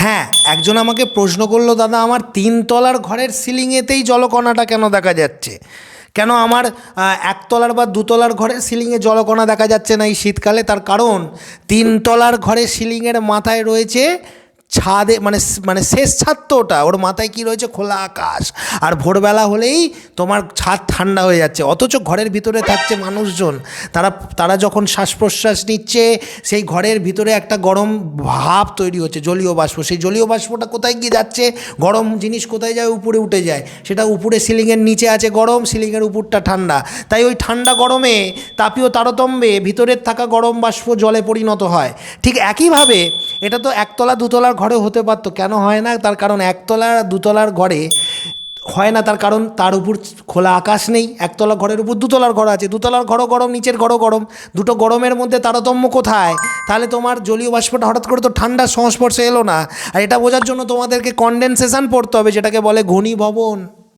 হ্যাঁ, একজন আমাকে প্রশ্ন করলো, দাদা আমার 3 তলার ঘরের সিলিংয়েতেই জলকণাটা কেন দেখা যাচ্ছে, কেন আমার 1 তলার বা 2 তলার ঘরের সিলিংয়ে জলকণা দেখা যাচ্ছে না এই শীতকালে? তার কারণ 3 তলার ঘরের সিলিংয়ের মাথায় রয়েছে ছাদে, মানে মানে শেষ ছাদ তো ওটা, ওর মাথায় কি রয়েছে, খোলা আকাশ। আর ভোরবেলা হলেই তোমার ছাদ ঠান্ডা হয়ে যাচ্ছে, অথচ ঘরের ভিতরে থাকছে মানুষজন, তারা তারা যখন শ্বাস প্রশ্বাস নিচ্ছে সেই ঘরের ভিতরে একটা গরম ভাব তৈরি হচ্ছে, জলীয় বাষ্প। সেই জলীয় বাষ্পটা কোথায় গিয়ে যাচ্ছে, গরম জিনিস কোথায় যায়, উপরে উঠে যায়। সেটা উপরে সিলিংয়ের নিচে আছে গরম, সিলিংয়ের উপরটা ঠান্ডা। তাই ওই ঠান্ডা গরমে তাপীয় তারতম্যে ভিতরের থাকা গরম বাষ্প জলে পরিণত হয়। ঠিক একইভাবে এটা তো 1 তলা 2 তলার ঘরে হতে পারতো, কেন হয় না? তার কারণ 1 তলা 2 তলার ঘরে হয় না, তার কারণ তার উপর খোলা আকাশ নেই। 1 তলা ঘরের উপর 2 তলার ঘর আছে, 2 তলার ঘরও গরম, নিচের ঘরও গরম, দুটো গরমের মধ্যে তারতম্য কোথায়? তাহলে তোমার জলীয় বাষ্পটা হঠাৎ করে তো ঠান্ডার সংস্পর্শে এলো না। আর এটা বোঝার জন্য তোমাদেরকে কনডেনসেশন পড়তে হবে, যেটাকে বলে ঘনীভবন।